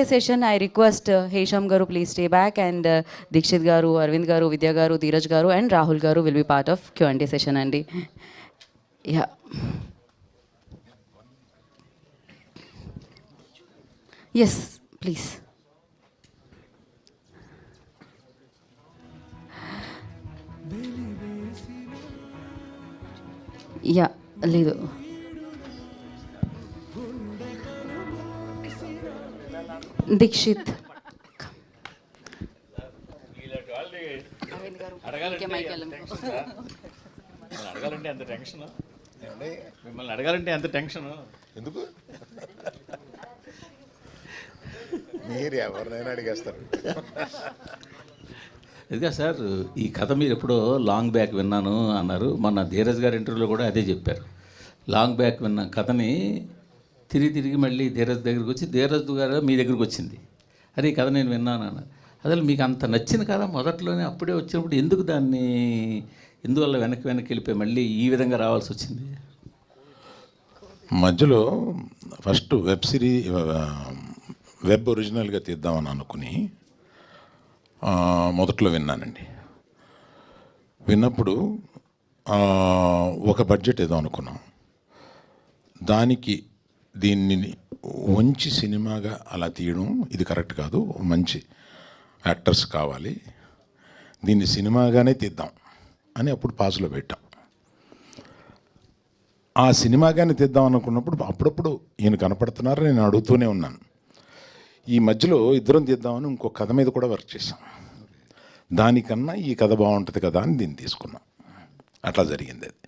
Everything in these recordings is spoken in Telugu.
Session, I request Hesham Garu please stay back, and Dikshit Garu, Arvind Garu, Vidya Garu, Dheeraj Garu, and Rahul Garu will be part of Q&A session. Andy, yeah, yes, please. Yeah, లేదు. దీక్షిత్ అడగాలంటే ఎంత టెన్షన్, మిమ్మల్ని అడగాలంటే ఎంత టెన్షన్ ఎందుకు? మీరు ఎవరినైనా అడిగేస్తారు. ఇదిగా సార్, ఈ కథ మీరు ఎప్పుడో లాంగ్ బ్యాక్ విన్నాను అన్నారు. మొన్న ధీరజ్ గారి ఇంటర్వ్యూలో కూడా అదే చెప్పారు. లాంగ్ బ్యాక్ విన్న కథని తిరిగి మళ్ళీ ధీరజ్ దగ్గరికి వచ్చి ధీరజ్ గారు మీ దగ్గరికి వచ్చింది. అరే ఈ కథ నేను విన్నాను అన్నారు. అసలు మీకు అంత నచ్చిన కథ మొదట్లోనే అప్పుడే వచ్చినప్పుడు ఎందుకు దాన్ని ఎందువల్ల వెనక్కి వెళ్ళిపోయి మళ్ళీ ఈ విధంగా రావాల్సి వచ్చింది? మధ్యలో ఫస్ట్ వెబ్ ఒరిజినల్గా తీద్దామని అనుకుని మొదట్లో విన్నానండి. విన్నప్పుడు ఒక బడ్జెట్ ఏదో అనుకున్నాం. దానికి దీన్ని మంచి సినిమాగా అలా తీయడం ఇది కరెక్ట్ కాదు. మంచి యాక్టర్స్ కావాలి, దీన్ని సినిమాగానే తీద్దాం అని అప్పుడు పాసులో పెట్టాం. ఆ సినిమాగానే తీద్దాం అనుకున్నప్పుడు అప్పుడప్పుడు ఈయన కనపడుతున్నారు, నేను అడుగుతూనే ఉన్నాను. ఈ మధ్యలో ఇద్దరం తీద్దామని ఇంకో కథ మీద కూడా వర్క్ చేశాం. దానికన్నా ఈ కథ బాగుంటుంది కదా అని దీన్ని తీసుకున్నాం. అట్లా జరిగింది అది.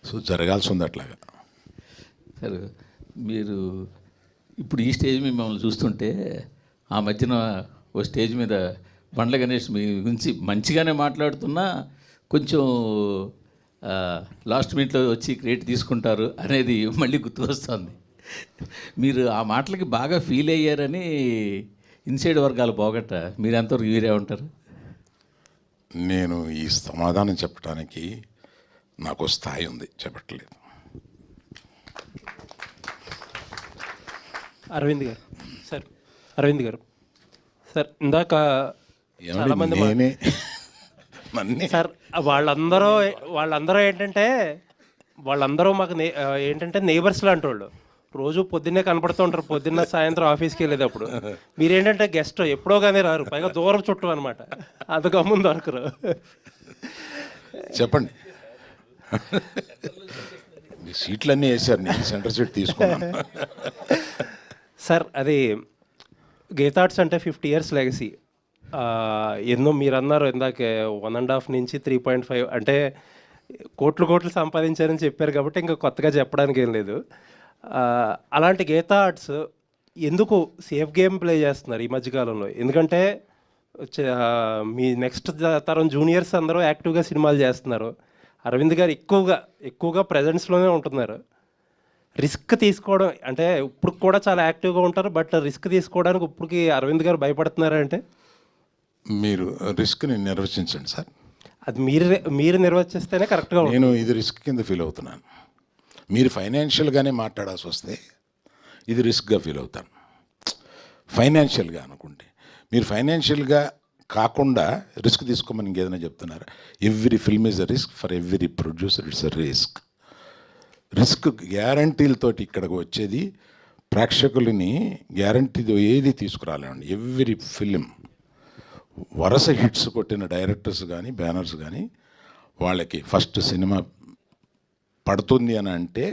సో జరగాల్సి ఉంది అట్లాగా. సార్, మీరు ఇప్పుడు ఈ స్టేజ్ మీద మిమ్మల్ని చూస్తుంటే ఆ మధ్యన ఓ స్టేజ్ మీద బండ్ల గణేష్ మీ గురించి మంచిగానే మాట్లాడుతున్నా కొంచెం లాస్ట్ మినిట్లో వచ్చి క్రెడిట్ తీసుకుంటారు అనేది మళ్ళీ గుర్తు వస్తుంది. మీరు ఆ మాటలకి బాగా ఫీల్ అయ్యారని ఇన్సైడ్ వర్గాలు పోగొట్ట మీరు ఎంతవరకు వీరే ఉంటారు? నేను ఈ సమాధానం చెప్పడానికి నాకు స్థాయి ఉంది, చెప్పట్లేదు. అరవింద్ గారు సార్, అరవింద్ గారు సార్, ఇందాక చాలామంది సార్ వాళ్ళందరూ వాళ్ళందరూ మాకు ఏంటంటే నేబర్స్ లాంటి వాళ్ళు. రోజు పొద్దున్నే కనపడుతూ ఉంటారు, పొద్దున్న సాయంత్రం ఆఫీస్కి వెళ్ళేటప్పుడు. మీరేంటంటే గెస్ట్ ఎప్పుడో కానీ రారు, పైగా దూరం చుట్టూ అనమాట, అంతగా ముందు దొరకరు. చెప్పండి. సీట్లన్నీ వేసారు, నేను సెంటర్ సీట్ తీసుకున్నాను. సార్, అది గీతార్ట్స్ అంటే 50 years లెగసీ. ఎన్నో మీరు అన్నారు ఇందాక 1.5 నుంచి 3.5 అంటే కోట్లు సంపాదించారని చెప్పారు కాబట్టి ఇంకా కొత్తగా చెప్పడానికి ఏం లేదు. అలాంటి గీతార్ట్స్ ఎందుకు సేఫ్ గేమ్ ప్లే చేస్తున్నారు ఈ మధ్యకాలంలో? ఎందుకంటే మీ నెక్స్ట్ తరం జూనియర్స్ అందరూ యాక్టివ్గా సినిమాలు చేస్తున్నారు. అరవింద్ గారు ఎక్కువగా ప్రజెన్స్లోనే ఉంటున్నారు. రిస్క్ తీసుకోవడం అంటే ఇప్పుడు కూడా చాలా యాక్టివ్గా ఉంటారు, బట్ రిస్క్ తీసుకోవడానికి ఇప్పటికి అరవింద్ గారు భయపడుతున్నారంటే మీరు రిస్క్ని నిర్వచించండి సార్. అది మీరు నిర్వచిస్తేనే కరెక్ట్గా ఉంటుంది. నేను ఇది రిస్క్ కింద ఫీల్ అవుతున్నాను. మీరు ఫైనాన్షియల్గానే మాట్లాడాల్సి వస్తే ఇది రిస్క్గా ఫీల్ అవుతాను. ఫైనాన్షియల్గా అనుకుంటే మీరు ఫైనాన్షియల్గా కాకుండా రిస్క్ తీసుకోమని ఇంకేదైనా చెప్తున్నారు. Every film is a risk, for every producer it's a risk. Risk గ్యారంటీలతోటి ఇక్కడికి వచ్చేది ప్రేక్షకులని గ్యారంటీతో ఏది తీసుకురాలేమండి. ఎవ్రీ ఫిలిం వరుస హిట్స్ కొట్టిన డైరెక్టర్స్ కానీ బ్యానర్స్ కానీ వాళ్ళకి ఫస్ట్ సినిమా పడుతుంది అని అంటే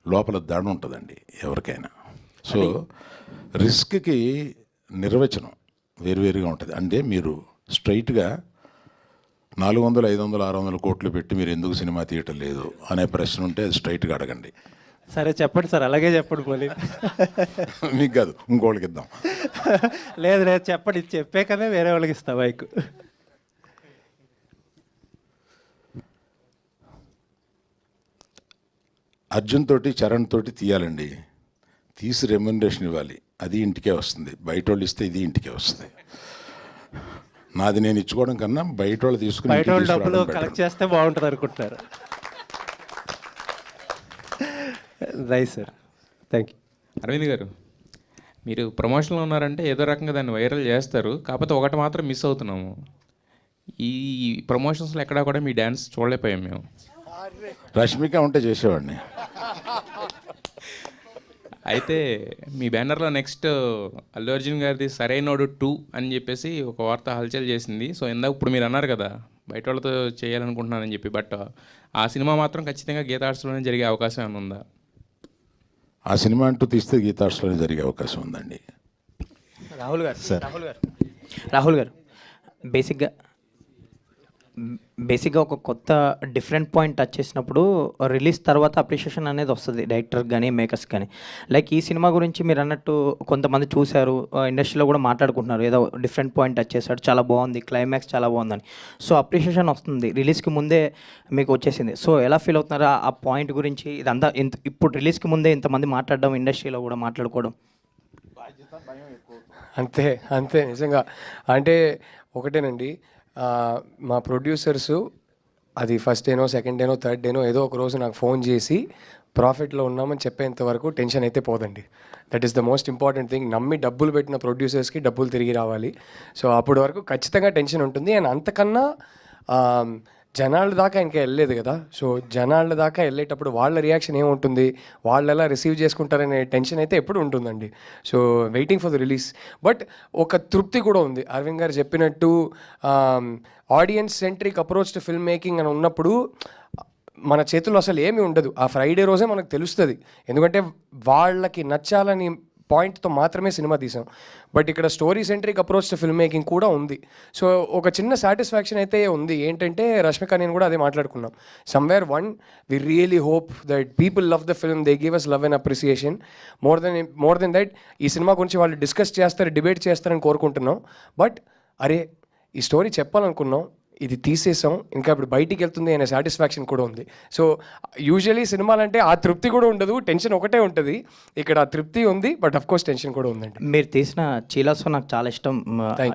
లోపల దడ ఉంటుందండి ఎవరికైనా. సో రిస్క్కి నిర్వచనం వేరువేరుగా ఉంటుంది. అంటే మీరు స్ట్రైట్గా 400, 500, 600 కోట్లు పెట్టి మీరు ఎందుకు సినిమా తీయటం లేదు అనే ప్రశ్న ఉంటే అది స్ట్రైట్గా అడగండి. సరే చెప్పండి సార్, అలాగే చెప్పండి. మళ్ళీ మీకు కాదు, ఇంకోళ్ళకి ఇద్దాం. లేదు చెప్పండి, చెప్పే కదా వేరే వాళ్ళకి ఇస్తా బైక్. అర్జున్ తోటి చరణ్ తోటి తీయాలండి, తీసి రెమ్యునరేషన్ ఇవ్వాలి, అది ఇంటికే వస్తుంది. బయట వాళ్ళు ఇస్తే ఇది ఇంటికే వస్తుంది. నాది నేను ఇచ్చుకోవడం కన్నా బయట వాళ్ళు తీసుకుని బయట వాళ్ళు డబ్బులు కలెక్ట్ చేస్తే బాగుంటుంది అనుకుంటున్నారు. Right sir, thank you. Aravind garu, మీరు ప్రమోషన్లో ఉన్నారంటే ఏదో రకంగా దాన్ని వైరల్ చేస్తారు. కాకపోతే ఒకటి మాత్రం మిస్ అవుతున్నాము. ఈ ప్రమోషన్స్లో ఎక్కడా కూడా మీ డ్యాన్స్ చూడలేకపోయాం మేము. రష్మిక ఉంటే చేసేవాడిని. అయితే మీ బ్యానర్లో నెక్స్ట్ అల్లు అర్జున్ గారిది సరైనోడు 2 అని చెప్పేసి ఒక వార్త హల్చల్ చేసింది. సో ఇందాక ఇప్పుడు మీరు అన్నారు కదా బయట వాళ్ళతో చేయాలనుకుంటున్నానని చెప్పి, బట్ ఆ సినిమా మాత్రం ఖచ్చితంగా గీతా ఆర్ట్స్లోనే జరిగే అవకాశం ఏమైనా ఉందా? ఆ సినిమా అంటూ తీస్తే గీతార్ట్స్లోనే జరిగే అవకాశం ఉందండి. రాహుల్ గారు బేసిక్గా ఒక కొత్త డిఫరెంట్ పాయింట్ టచ్ చేసినప్పుడు రిలీజ్ తర్వాత అప్రిషియేషన్ అనేది వస్తుంది డైరెక్టర్ కానీ మేకర్స్ కానీ. లైక్ ఈ సినిమా గురించి మీరు అన్నట్టు కొంతమంది చూశారు, ఇండస్ట్రీలో కూడా మాట్లాడుకుంటున్నారు, ఏదో డిఫరెంట్ పాయింట్ టచ్ చేశాడు, చాలా బాగుంది, క్లైమాక్స్ చాలా బాగుందని. సో అప్రిషియేషన్ వస్తుంది, రిలీజ్కి ముందే మీకు వచ్చేసింది. సో ఎలా ఫీల్ అవుతున్నారు ఆ పాయింట్ గురించి? ఇదంతా ఇప్పుడు రిలీజ్కి ముందే ఇంతమంది మాట్లాడడం, ఇండస్ట్రీలో కూడా మాట్లాడుకోవడం. అంతే అంతే నిజంగా. అంటే ఒకటేనండి, మా ప్రొడ్యూసర్సు అది ఫస్ట్ డేనో సెకండ్ డేనో థర్డ్ డేనో ఏదో ఒక రోజు నాకు ఫోన్ చేసి ప్రాఫిట్లో ఉన్నామని చెప్పేంత వరకు టెన్షన్ అయితే పోదండి. That is the most important thing. నమ్మి డబ్బులు పెట్టిన ప్రొడ్యూసర్స్కి డబ్బులు తిరిగి రావాలి. సో అప్పటి వరకు ఖచ్చితంగా టెన్షన్ ఉంటుంది. అండ్ అంతకన్నా జనాల దాకా ఇంకా వెళ్ళలేదు కదా. సో జనాల దాకా వెళ్ళేటప్పుడు వాళ్ళ రియాక్షన్ ఏముంటుంది, వాళ్ళు ఎలా రిసీవ్ చేసుకుంటారనే టెన్షన్ అయితే ఎప్పుడు ఉంటుందండి. So waiting for the release. But ఒక తృప్తి కూడా ఉంది. అరవింద్ గారు చెప్పినట్టు audience centric approach to film making అని ఉన్నప్పుడు మన చేతుల్లో అసలు ఏమీ ఉండదు. ఆ ఫ్రైడే రోజే మనకు తెలుస్తుంది, ఎందుకంటే వాళ్ళకి నచ్చాలని పాయింట్తో మాత్రమే సినిమా తీసాం. బట్ ఇక్కడ story centric approach to film making కూడా ఉంది. సో ఒక చిన్న సాటిస్ఫాక్షన్ అయితే ఉంది. ఏంటంటే రష్మిక నేను కూడా అదే మాట్లాడుకున్నాం. Somewhere we really hope that people love the film, they give us love and appreciation. More than that ఈ సినిమా గురించి వాళ్ళు డిస్కస్ చేస్తారు, డిబేట్ చేస్తారని కోరుకుంటున్నాం. బట్ అరే ఈ స్టోరీ చెప్పాలనుకున్నాం, ఇది తీసేసాం, ఇంకా ఇప్పుడు బయటికి వెళ్తుంది అనే సాటిస్ఫాక్షన్ కూడా ఉంది. సో యూజువలీ సినిమాలంటే ఆ తృప్తి కూడా ఉండదు, టెన్షన్ ఒకటే ఉంటుంది. ఇక్కడ ఆ తృప్తి ఉంది, బట్ అఫ్ కోర్స్ టెన్షన్ కూడా ఉందండి. మీరు తీసిన చీలాసో నాకు చాలా ఇష్టం.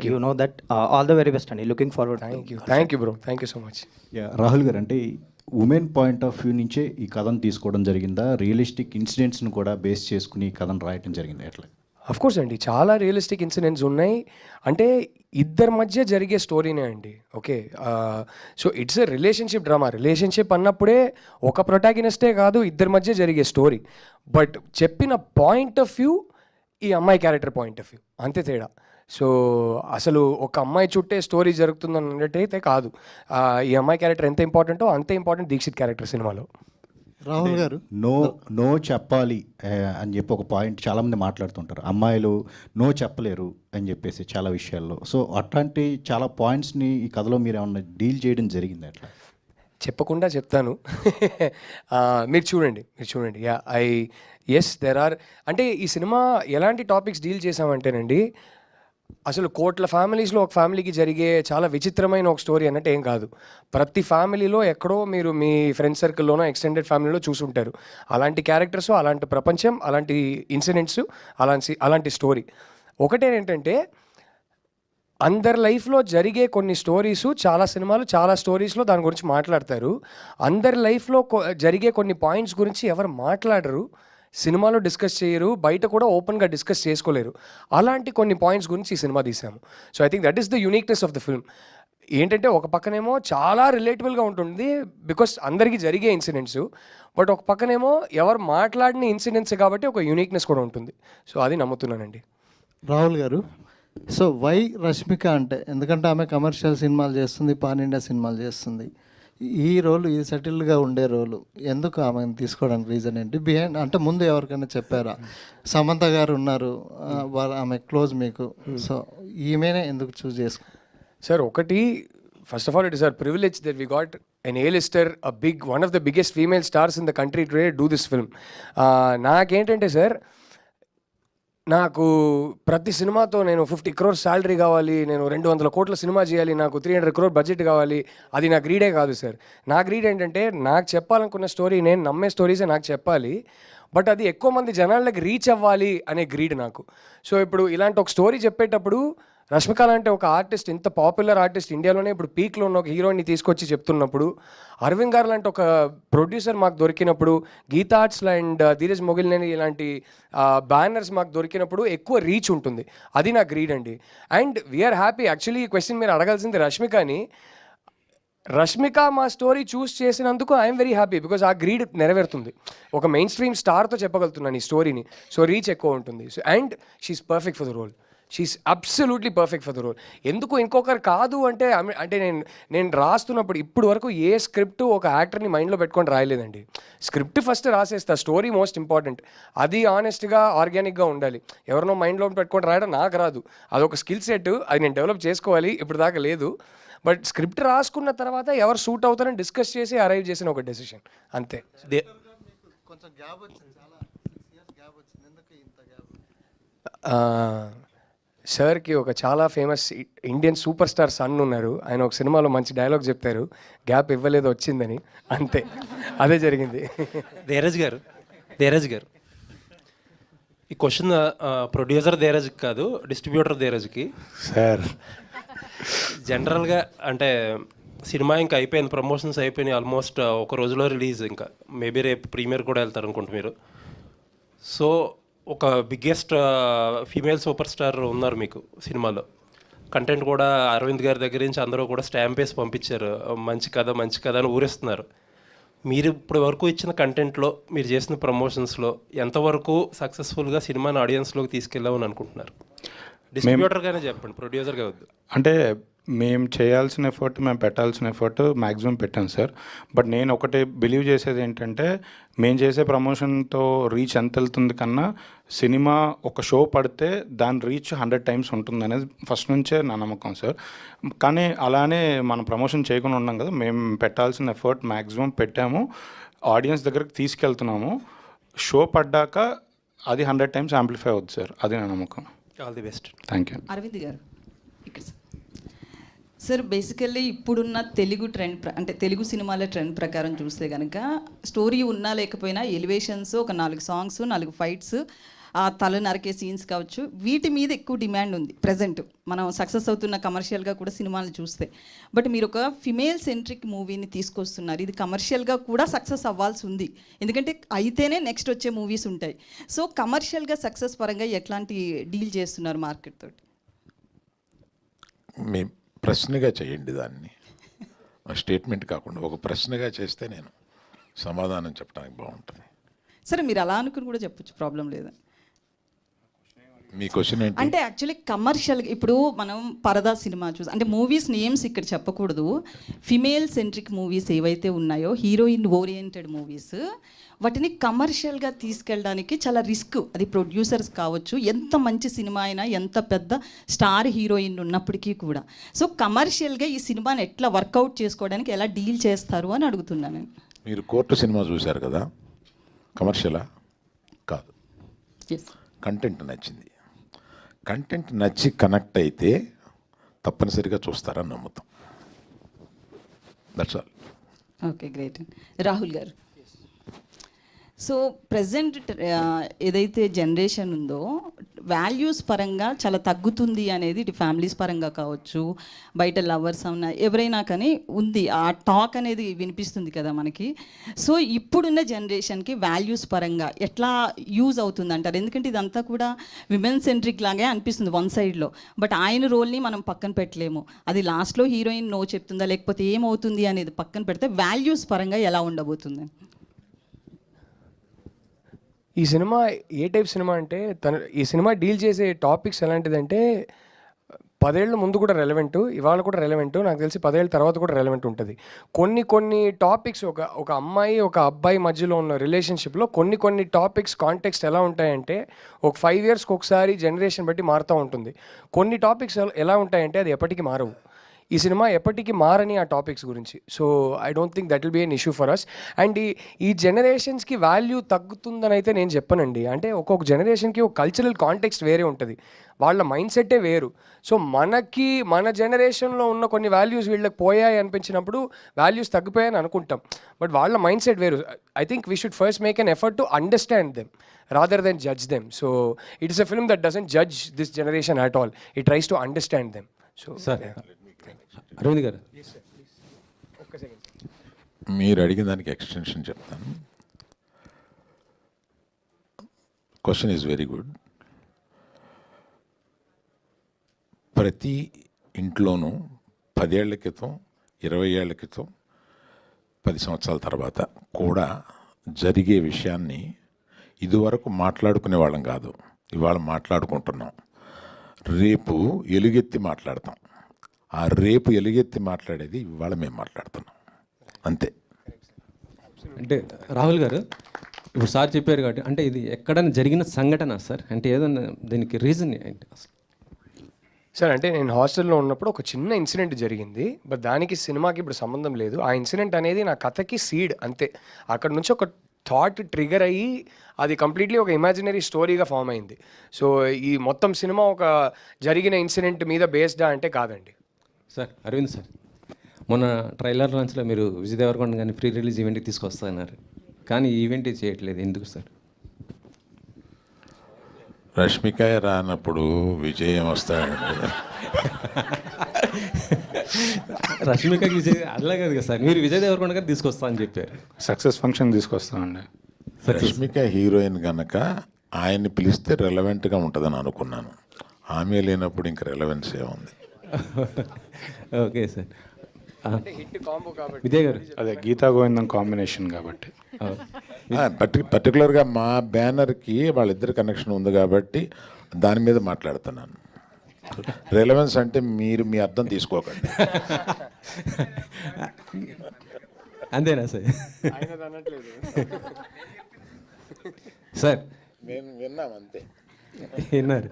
You know that. All the very best అండి, looking forward. Thank you bro, thank you so much. Rahul garu, అంటే ఉమెన్ పాయింట్ ఆఫ్ వ్యూ నుంచే ఈ కథను తీసుకోవడం జరిగిందా? రియలిస్టిక్ ఇన్సిడెంట్స్ను కూడా బేస్ చేసుకుని ఈ కథను రాయటం జరిగిందా? ఎట్లా? అఫ్ కోర్స్ అండి, చాలా రియలిస్టిక్ ఇన్సిడెంట్స్ ఉన్నాయి. అంటే ఇద్దరి మధ్య జరిగే స్టోరీనే అండి. Okay, so it's a relationship drama. Relationship అన్నప్పుడే ఒక ప్రొటాగనిస్టే కాదు, ఇద్దరి మధ్య జరిగే స్టోరీ. బట్ చెప్పిన పాయింట్ ఆఫ్ వ్యూ ఈ అమ్మాయి క్యారెక్టర్ పాయింట్ ఆఫ్ వ్యూ, అంతే తేడా. సో అసలు ఒక అమ్మాయి చుట్టే స్టోరీ జరుగుతుందని అన్నట్టయితే కాదు. ఈ అమ్మాయి క్యారెక్టర్ ఎంత ఇంపార్టెంటో అంతే ఇంపార్టెంట్ దీక్షిత్ క్యారెక్టర్ సినిమాలో. రాహుల్ గారు, నో చెప్పాలి అని చెప్పి ఒక పాయింట్ చాలామంది మాట్లాడుతుంటారు. అమ్మాయిలు నో చెప్పలేరు అని చెప్పేసి చాలా విషయాల్లో. సో అట్లాంటి చాలా పాయింట్స్ని ఈ కథలో మీరు ఏమన్నా డీల్ చేయడం జరిగింది? అట్లా చెప్పకుండా చెప్తాను. మీరు చూడండి. Yes there are. అంటే ఈ సినిమా ఎలాంటి టాపిక్స్ డీల్ చేసామంటేనండి, అసలు కోట్ల ఫ్యామిలీస్లో ఒక ఫ్యామిలీకి జరిగే చాలా విచిత్రమైన ఒక స్టోరీ అన్నట్టు ఏం కాదు. ప్రతి ఫ్యామిలీలో ఎక్కడో మీరు మీ ఫ్రెండ్ సర్కిల్లోనో ఎక్స్టెండెడ్ ఫ్యామిలీలో చూసుంటారు అలాంటి క్యారెక్టర్స్, అలాంటి ప్రపంచం, అలాంటి ఇన్సిడెంట్స్, అలాంటి స్టోరీ. ఒకటేంటంటే అందరి లైఫ్లో జరిగే కొన్ని స్టోరీసు, చాలా సినిమాలు చాలా స్టోరీస్లో దాని గురించి మాట్లాడతారు. అందరి లైఫ్లో జరిగే కొన్ని పాయింట్స్ గురించి ఎవరు మాట్లాడరు, సినిమాలో డిస్కస్ చేయరు, బయట కూడా ఓపెన్గా డిస్కస్ చేసుకోలేరు. అలాంటి కొన్ని పాయింట్స్ గురించి ఈ సినిమా తీసాము. So I think that is the uniqueness of the film. ఏంటంటే ఒక పక్కనేమో చాలా రిలేటబుల్గా ఉంటుంది బికాస్ అందరికీ జరిగే ఇన్సిడెంట్స్, బట్ ఒక పక్కనేమో ఎవరు మాట్లాడిన ఇన్సిడెంట్స్ కాబట్టి ఒక యూనిక్నెస్ కూడా ఉంటుంది. సో అది నమ్ముతున్నానండి. రాహుల్ గారు, సో వై రష్మిక అంటే, ఎందుకంటే ఆమె కమర్షియల్ సినిమాలు చేస్తుంది, పాన్ ఇండియా సినిమాలు చేస్తుంది. ఈ రోలు, ఈ సెటిల్డ్గా ఉండే రోలు ఎందుకు ఆమెను తీసుకోవడానికి రీజన్ ఏంటి? బిహైండ్ అంటే ముందు ఎవరికైనా చెప్పారా? సమంత గారు ఉన్నారు, ఆమె క్లోజ్ మీకు. సో ఈమెనే ఎందుకు చూస్ చేసుకో? సార్ ఒకటి, first of all it is our privilege that we got an A-lister, one of the biggest female stars in the country today do this film. నాకేంటంటే సార్, నాకు ప్రతి సినిమాతో నేను 50 crores శాలరీ కావాలి, నేను 200 కోట్ల సినిమా చేయాలి, నాకు 300 crore బడ్జెట్ కావాలి, అది నా గ్రీడే కాదు సార్. నా గ్రీడ్ ఏంటంటే నాకు చెప్పాలనుకున్న స్టోరీ, నేను నమ్మే స్టోరీసే నాకు చెప్పాలి, బట్ అది ఎక్కువ మంది జనాలకి రీచ్ అవ్వాలి అనే గ్రీడ్ నాకు. సో ఇప్పుడు ఇలాంటి ఒక స్టోరీ చెప్పేటప్పుడు రష్మిక లాంటి ఒక ఆర్టిస్ట్, ఇంత పాపులర్ ఆర్టిస్ట్, ఇండియాలోనే ఇప్పుడు పీక్లో ఉన్న ఒక హీరోయిన్ని తీసుకొచ్చి చెప్తున్నప్పుడు, అరవింద్ గారు లాంటి ఒక ప్రొడ్యూసర్ మాకు దొరికినప్పుడు, గీతా ఆర్ట్స్ అండ్ ధీరజ్ మొగిలినేని ఇలాంటి బ్యానర్స్ మాకు దొరికినప్పుడు ఎక్కువ రీచ్ ఉంటుంది. అది నా గ్రీడ్ అండి. And we are happy. యాక్చువల్లీ ఈ క్వశ్చన్ మీరు అడగాల్సింది రష్మికని. రష్మిక మా స్టోరీ చూస్ చేసినందుకు ఐఎమ్ వెరీ హ్యాపీ, బికాజ్ ఆ గ్రీడ్ నెరవేరుతుంది. ఒక మెయిన్ స్ట్రీమ్ స్టార్తో చెప్పగలుగుతున్నాను ఈ స్టోరీని, సో రీచ్ ఎక్కువ ఉంటుంది. So and she is perfect for the role. She is absolutely perfect for the role. ఎందుకు ఇంకొకరు కాదు అంటే, అంటే నేను రాస్తున్నప్పుడు ఇప్పుడు వరకు ఏ స్క్రిప్ట్ ఒక యాక్టర్ని మైండ్లో పెట్టుకొని రాయలేదండి. స్క్రిప్ట్ ఫస్ట్ రాసేస్తా, స్టోరీ మోస్ట్ ఇంపార్టెంట్. అది ఆనెస్ట్గా, ఆర్గానిక్గా ఉండాలి. ఎవరినో మైండ్లో పెట్టుకొని రాయడం నాకు రాదు. అదొక స్కిల్ సెట్, అది నేను డెవలప్ చేసుకోవాలి, ఇప్పుడు దాకా లేదు. బట్ స్క్రిప్ట్ రాసుకున్న తర్వాత ఎవరు సూట్ అవుతారని డిస్కస్ చేసి అరైవ్ చేసిన ఒక డెసిషన్ అంతే. కొంచెం గ్యాప్ వచ్చింది, చాలా 6 years గ్యాప్ వచ్చింది. ఎందుకు ఇంత గ్యాప్? సార్కి ఒక చాలా famous Indian super star son ఉన్నారు. ఆయన ఒక సినిమాలో మంచి డైలాగ్ చెప్తారు, గ్యాప్ ఇవ్వలేదు వచ్చిందని. అంతే, అదే జరిగింది. ధీరజ్ గారు ఈ క్వశ్చన్ ప్రొడ్యూసర్ ధీరజ్కి కాదు, డిస్ట్రిబ్యూటర్ ధీరజ్కి. సార్ జనరల్గా అంటే సినిమా ఇంకా అయిపోయింది, ప్రమోషన్స్ అయిపోయినాయి, ఆల్మోస్ట్ ఒక రోజులో రిలీజ్, ఇంకా మేబీ రేపు ప్రీమియర్ కూడా వెళ్తారు అనుకుంటా మీరు. సో ఒక బిగ్గెస్ట్ ఫీమేల్ సూపర్ స్టార్ ఉన్నారు మీకు సినిమాలో. కంటెంట్ కూడా అరవింద్ గారి దగ్గర నుంచి అందరూ కూడా స్టాంప్ వేసి పంపించారు, మంచి కథ అని ఊరిస్తున్నారు. మీరు ఇప్పుడు వరకు ఇచ్చిన కంటెంట్లో, మీరు చేసిన ప్రమోషన్స్లో ఎంతవరకు సక్సెస్ఫుల్గా సినిమాని ఆడియన్స్లోకి తీసుకెళ్ళామని అనుకుంటున్నారు? డిస్ట్రిబ్యూటర్గానే చెప్పండి, ప్రొడ్యూసర్గా వద్దు. అంటే మేము చేయాల్సిన ఎఫర్ట్, మేము పెట్టాల్సిన ఎఫర్ట్ మ్యాక్సిమం పెట్టాం సార్. బట్ నేను ఒకటి బిలీవ్ చేసేది ఏంటంటే, మేము చేసే ప్రమోషన్తో రీచ్ ఎంత వెళ్తుంది కన్నా, సినిమా ఒక షో పడితే దాని రీచ్ 100 times ఉంటుంది అనేది ఫస్ట్ నుంచే నా నమ్మకం సార్. కానీ అలానే మనం ప్రమోషన్ చేయకుండా ఉన్నాం కదా, మేము పెట్టాల్సిన ఎఫర్ట్ మ్యాక్సిమం పెట్టాము, ఆడియన్స్ దగ్గరికి తీసుకెళ్తున్నాము. షో పడ్డాక అది 100 times యాంప్లిఫై అవుతుంది సార్, అది నా నమ్మకం. All the best. Thank you. Aravind garu ఇక్కడ సార్, బేసికల్లీ ఇప్పుడున్న తెలుగు ట్రెండ్ అంటే తెలుగు సినిమాల ట్రెండ్ ప్రకారం చూస్తే కనుక, స్టోరీ ఉన్నా లేకపోయినా ఎలివేషన్స్, ఒక 4 సాంగ్స్, 4 ఫైట్స్, ఆ తల నరికే సీన్స్ కావచ్చు, వీటి మీద ఎక్కువ డిమాండ్ ఉంది ప్రజెంట్ మనం సక్సెస్ అవుతున్న కమర్షియల్గా కూడా సినిమాలు చూస్తే. బట్ మీరు ఒక ఫిమేల్ సెంట్రిక్ మూవీని తీసుకొస్తున్నారు, ఇది కమర్షియల్గా కూడా సక్సెస్ అవ్వాల్సి ఉంది, ఎందుకంటే అయితేనే నెక్స్ట్ వచ్చే మూవీస్ ఉంటాయి. సో కమర్షియల్గా సక్సెస్ పరంగా ఎట్లాంటి డీల్ చేస్తున్నారు మార్కెట్ తోటి? మీ ప్రశ్నగా చేయండి దాన్ని, స్టేట్మెంట్ కాకుండా ఒక ప్రశ్నగా చేస్తే నేను సమాధానం చెప్పడానికి బాగుంటుంది. సరే, మీరు అలా అనుకుని కూడా చెప్పొచ్చు, ప్రాబ్లం లేదు. మీ క్వశ్చన్ ఏంటి? అంటే యాక్చువల్లీ కమర్షియల్గా ఇప్పుడు మనం పరదా సినిమా చూసి, అంటే మూవీస్ నేమ్స్ ఇక్కడ చెప్పకూడదు, ఫిమేల్ సెంట్రిక్ మూవీస్ ఏవైతే ఉన్నాయో, హీరోయిన్ ఓరియంటెడ్ మూవీస్, వాటిని కమర్షియల్గా తీసుకెళ్ళడానికి చాలా రిస్క్. అది ప్రొడ్యూసర్స్ కావచ్చు, ఎంత మంచి సినిమా అయినా, ఎంత పెద్ద స్టార్ హీరోయిన్ ఉన్నప్పటికీ కూడా. సో కమర్షియల్గా ఈ సినిమాని ఎట్లా వర్కౌట్ చేసుకోవడానికి ఎలా డీల్ చేస్తారు అని అడుగుతున్నాను నేను. మీరు కోర్టు సినిమా చూశారు కదా, కమర్షియలా కాదు, కంటెంట్ నచ్చింది. కంటెంట్ నచ్చి కనెక్ట్ అయితే తప్పనిసరిగా చూస్తారని నమ్ముతాం. That's all. Okay, great. Rahul గారు, సో ప్రజెంట్ ఏదైతే జనరేషన్ ఉందో, వాల్యూస్ పరంగా చాలా తగ్గుతుంది అనేది, ఇటు ఫ్యామిలీస్ పరంగా కావచ్చు, బయట లవర్స్ అన్న ఎవరైనా కానీ ఉంది, ఆ టాక్ అనేది వినిపిస్తుంది కదా మనకి. సో ఇప్పుడున్న జనరేషన్కి వాల్యూస్ పరంగా ఎట్లా యూజ్ అవుతుంది అంటారు? ఎందుకంటే ఇదంతా కూడా విమెన్ సెంట్రిక్ లాగే అనిపిస్తుంది వన్ సైడ్లో, బట్ ఆయన రోల్ని మనం పక్కన పెట్టలేము. అది లాస్ట్లో హీరోయిన్ నో చెప్తుందా లేకపోతే ఏమవుతుంది అనేది పక్కన పెడితే, వాల్యూస్ పరంగా ఎలా ఉండబోతుంది? ఈ సినిమా ఏ టైప్ సినిమా అంటే, ఈ సినిమా డీల్ చేసే టాపిక్స్ ఎలాంటిదంటే, 10 ఏళ్ళ ముందు కూడా రెలవెంట్, ఇవాళ కూడా రెలవెంట్, నాకు తెలిసి 10 ఏళ్ళ తర్వాత కూడా రెలవెంట్ ఉంటుంది. కొన్ని టాపిక్స్, ఒక అమ్మాయి ఒక అబ్బాయి మధ్యలో ఉన్న రిలేషన్షిప్లో కొన్ని టాపిక్స్ కాంటెక్స్ట్ ఎలా ఉంటాయంటే, ఒక 5 yearsకి ఒకసారి జనరేషన్ బట్టి మారుతూ ఉంటుంది. కొన్ని టాపిక్స్ ఎలా ఉంటాయంటే అది ఎప్పటికీ మారవు. ఈ సినిమా ఎప్పటికీ మారని ఆ టాపిక్స్ గురించి. So I don't think that will be an issue for us. And ఈ జనరేషన్స్కి వాల్యూ తగ్గుతుందని అయితే నేను చెప్పనండి. అంటే ఒక్కొక్క జనరేషన్కి ఒక కల్చరల్ కాంటెక్స్ట్ వేరే ఉంటుంది, వాళ్ళ మైండ్ సెట్టే వేరు. సో మన జనరేషన్లో ఉన్న కొన్ని వాల్యూస్ వీళ్ళకి పోయాయి అనిపించినప్పుడు వాల్యూస్ తగ్గిపోయాయని అనుకుంటాం, బట్ వాళ్ళ మైండ్ సెట్ వేరు. I think we should first make an effort to understand them rather than judge them. So it is a film that doesn't judge this generation at all. It tries to understand them. So sir, Aravind garu ఒక్క సెకండ్, మీరు అడిగిన దానికి ఎక్స్టెన్షన్ చెప్తాను. Question is very good. ప్రతి ఇంట్లోనూ 10 ఏళ్ల క్రితం, 20 ఏళ్ల క్రితం, 10 సంవత్సరాల తర్వాత కూడా జరిగే విషయాన్ని ఇదివరకు మాట్లాడుకునే వాళ్ళం కాదు, ఇవాళ మాట్లాడుకుంటున్నాం. రేపు ఎలుగెత్తి మాట్లాడతాం. ఆ రేపు ఎలుగెత్తి మాట్లాడేది ఇవాళ మేము మాట్లాడుతున్నాం, అంతే. అంటే రాహుల్ గారు ఇప్పుడు సార్ చెప్పారు కాబట్టి, అంటే ఇది ఎక్కడైనా జరిగిన సంఘటన సార్, అంటే ఏదన్నా దీనికి రీజన్ ఏంటి అసలు? సార్ అంటే నేను హాస్టల్లో ఉన్నప్పుడు ఒక చిన్న ఇన్సిడెంట్ జరిగింది, బట్ దానికి సినిమాకి ఇప్పుడు సంబంధం లేదు. ఆ ఇన్సిడెంట్ అనేది నా కథకి సీడ్ అంతే. అక్కడ నుంచి ఒక థాట్ ట్రిగర్ అయ్యి అది కంప్లీట్లీ ఒక ఇమాజినరీ స్టోరీగా ఫామ్ అయింది. సో ఈ మొత్తం సినిమా ఒక జరిగిన ఇన్సిడెంట్ మీద బేస్డా అంటే కాదండి. సార్ అరవింద్ సార్, మొన్న ట్రైలర్ లాంచ్లో మీరు విజయ్ దేవరకొండ కానీ ప్రీ రిలీజ్ ఈవెంట్కి తీసుకొస్తున్నారు, కానీ ఈ ఈవెంట్ చేయట్లేదు, ఎందుకు సార్? రష్మిక రానప్పుడు విజయం వస్తాడండి. రష్మికకి విజయ్ అలా కాదు కదా సార్, మీరు విజయ్ దేవరకొండ గారు తీసుకొస్తా అని చెప్పారు. సక్సెస్ ఫంక్షన్ తీసుకొస్తామండి. రష్మిక హీరోయిన్ కనుక ఆయన్ని పిలిస్తే రెలవెంట్గా ఉంటుందని అనుకున్నాను. ఆమె లేనప్పుడు ఇంకా రెలవెన్స్ ఏముంది? Okay sir. విజయ్ గారు అదే గీతా గోవిందం కాంబినేషన్ కాబట్టి, పర్టికులర్గా మా బ్యానర్కి వాళ్ళిద్దరి కనెక్షన్ ఉంది కాబట్టి దాని మీద మాట్లాడుతున్నాను. రెలవెన్స్ అంటే మీరు మీ అర్థం తీసుకోకండి. అంతేనా సార్? సార్ మేము విన్నాం అంతే. విన్నారు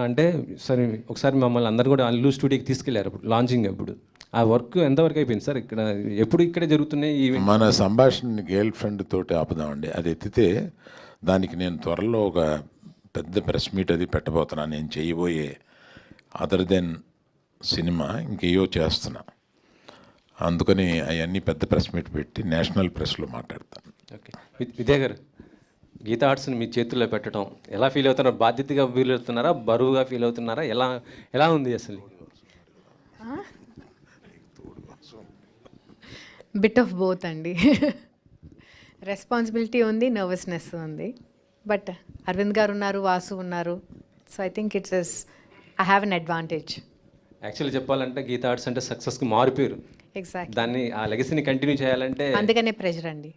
అంటే సరే, ఒకసారి మమ్మల్ని అందరు కూడా అల్లు స్టూడియోకి తీసుకెళ్లారు అప్పుడు లాంచింగ్ అప్పుడు. ఆ వర్క్ ఎంతవరకు అయిపోయింది సార్? ఇక్కడ ఎప్పుడు ఇక్కడే జరుగుతున్నాయి మన సంభాషణ గర్ల్ ఫ్రెండ్ తోటి ఆపుదామండి. అది ఎత్తితే దానికి నేను త్వరలో ఒక పెద్ద ప్రెస్ మీట్ అది పెట్టబోతున్నాను. నేను చేయబోయే అదర్ దెన్ సినిమా ఇంకేయో చేస్తున్నా, అందుకని అవన్నీ పెద్ద ప్రెస్ మీట్ పెట్టి నేషనల్ ప్రెస్లో మాట్లాడతాను. ఓకే విజయ్ గారు, గీతా ఆర్ట్స్ని మీ చేతుల్లో పెట్టడం ఎలా ఫీల్ అవుతున్నారు? బాధ్యతగా ఫీల్ అవుతున్నారా, బరువుగా ఫీల్ అవుతున్నారా, ఎలా ఉంది అసలు? బిట్ ఆఫ్ బోత్ అండి. రెస్పాన్సిబిలిటీ ఉంది, నర్వస్నెస్ ఉంది. బట్ అరవింద్ గారు ఉన్నారు, వాసు ఉన్నారు. So I think I have an advantage. Actually చెప్పాలంటే గీతా ఆర్ట్స్ అంటే సక్సెస్కి మారిపోయారు. ఎగ్జాక్ట్. దాన్ని ఆ లెగసీని కంటిన్యూ చేయాలంటే అందుకనే ప్రెషర్ అండి.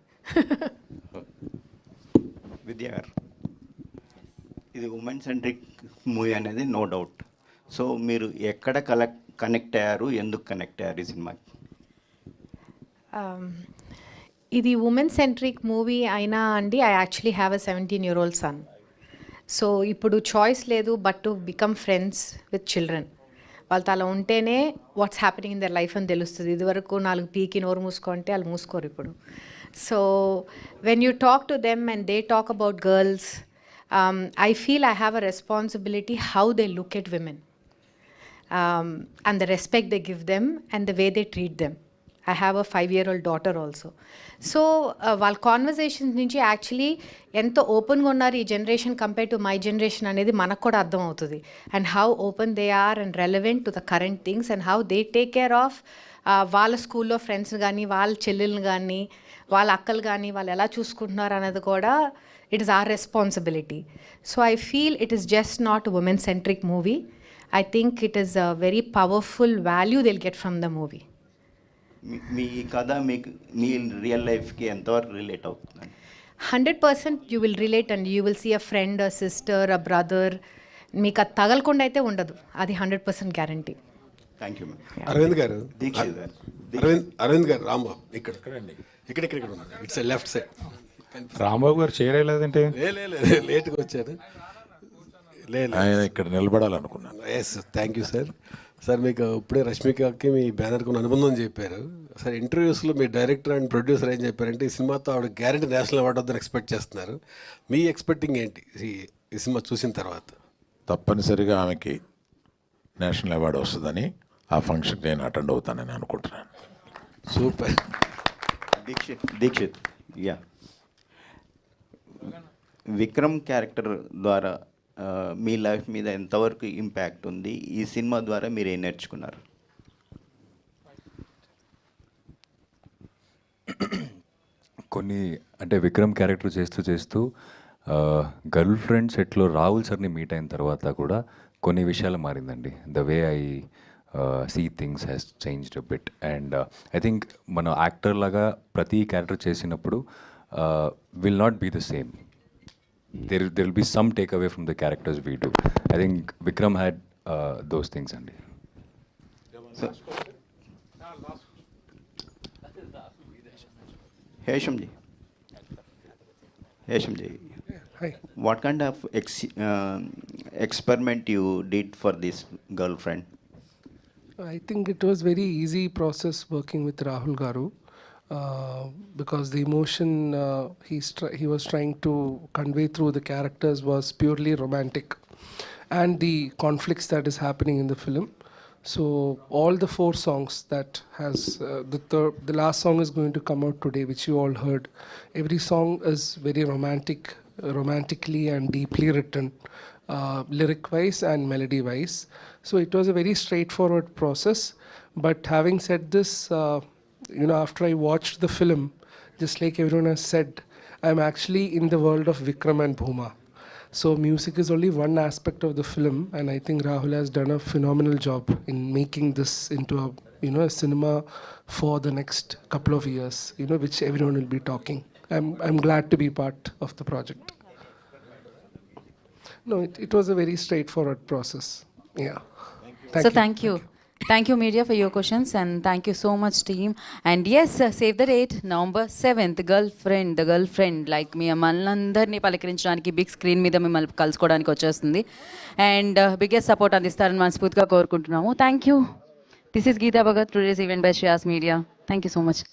విద్యా గారు, ఇది ఉమెన్ సెంట్రిక్ మూవీ అనేది నో డౌట్. సో మీరు ఎక్కడ కనెక్ట్ అయ్యారు, ఎందుకు కనెక్ట్ అయ్యారు ఈ సినిమాకి? ఇది ఉమెన్ సెంట్రిక్ మూవీ అయినా అండి, I actually have a 17-year-old son. So ఇప్పుడు చాయిస్ లేదు but to become friends with children. వాళ్ళతో అలా ఉంటేనే what's happening in their life అని తెలుస్తుంది. ఇదివరకు 4 పీకి నోరు మూసుకుంటే వాళ్ళు మూసుకోరు ఇప్పుడు. So when you talk to them and they talk about girls, I feel I have a responsibility how they look at women, and the respect they give them and the way they treat them. I have a 5-year-old daughter also. So వాళ్ళ కాన్వర్జేషన్స్ నుంచి యాక్చువల్లీ ఎంత ఓపెన్గా ఉన్నారు ఈ generation compare to my generation అనేది మనకు కూడా అర్థం అవుతుంది. And how open they are and relevant to the current things and how they take care of వాళ్ళ స్కూల్లో ఫ్రెండ్స్ కానీ, వాళ్ళ చెల్లెలను కానీ, వాళ్ళ అక్కలు కానీ వాళ్ళు ఎలా చూసుకుంటున్నారు అనేది కూడా it is our responsibility. So I feel it is just not a women-centric movie. I think it is a very powerful value they'll get from the movie. మీ కథ మీ రియల్ లైఫ్కి ఎంతవరకు రిలేట్ అవుతుంది? 100% you will relate and you will see a friend, a sister, a brother. మీకు అది తగలకుండా అయితే ఉండదు, అది 100% guarantee. Thank you ma'am. Aravind garu, Dikshit గారు, అరవింద్ గారు, రాంబాబు ఇక్కడ ఉన్నారు. It's left side. రాంబాబు గారు చేయలేదంటే లేట్గా వచ్చారు. లేదు ఆయన ఇక్కడ నిలబడాలనుకున్నాను. Yes, thank you sir. Sir మీకు ఇప్పుడే రష్మికకి మీ బ్యానర్కి ఉన్న అనుబంధం చెప్పారు సార్. ఇంటర్వ్యూస్లో మీ డైరెక్టర్ అండ్ ప్రొడ్యూసర్ ఏం చెప్పారంటే ఈ సినిమాతో ఆవిడ గ్యారెంటీ నేషనల్ అవార్డు వద్దని ఎక్స్పెక్ట్ చేస్తున్నారు. మీ ఎక్స్పెక్టింగ్ ఏంటి ఈ సినిమా చూసిన తర్వాత? తప్పనిసరిగా ఆమెకి నేషనల్ అవార్డు వస్తుందని ఆ ఫంక్షన్కి నేను అటెండ్ అవుతానని అనుకుంటున్నాను. Super. Dikshit yeah, Vikram character ద్వారా మీ లైఫ్ మీద ఎంతవరకు ఇంపాక్ట్ ఉంది? ఈ సినిమా ద్వారా మీరు ఏం నేర్చుకున్నారు? కొన్ని అంటే విక్రమ్ క్యారెక్టర్ చేస్తూ గర్ల్ ఫ్రెండ్ సెట్లో రాహుల్ సార్ని మీట్ అయిన తర్వాత కూడా కొన్ని విషయాలు మారిందండి. The way I see things has changed a bit. And I think మన యాక్టర్ లాగా ప్రతి క్యారెక్టర్ చేసినప్పుడు will not be the same. There will be some takeaway from the characters we do. I think Vikram had those things, Andy. Heshamji. Hi. What kind of experiment you did for this girlfriend? I think it was very easy process working with Rahul Garu. Because the emotion he was trying to convey through the characters was purely romantic, and the conflicts that is happening in the film. So all the 4 songs that has the last song is going to come out today, which you all heard. Every song is very romantically and deeply written, lyric wise and melody wise. So it was a very straightforward process. But having said this, after I watched the film, just like everyone has said, I'm actually in the world of Vikram and Bhuma. So music is only one aspect of the film, and I think Rahul has done a phenomenal job in making this into a cinema for the next couple of years, which everyone will be talking. I'm glad to be part of the project. No, it was a very straightforward process. Yeah. Thank you. Thank you, media, for your questions, and thank you so much, team. And yes, save the date, November 7th, the girlfriend, like మీ మనందరినీ పలకరించడానికి బిగ్ స్క్రీన్ మీద మిమ్మల్ని కలుసుకోవడానికి వచ్చేస్తుంది. అండ్ బిగ్గెస్ట్ సపోర్ట్ అందిస్తారని మనస్ఫూర్తిగా కోరుకుంటున్నాము. Thank you. This is Geetha Bhagat, today's event by Shreyas media. Thank you so much.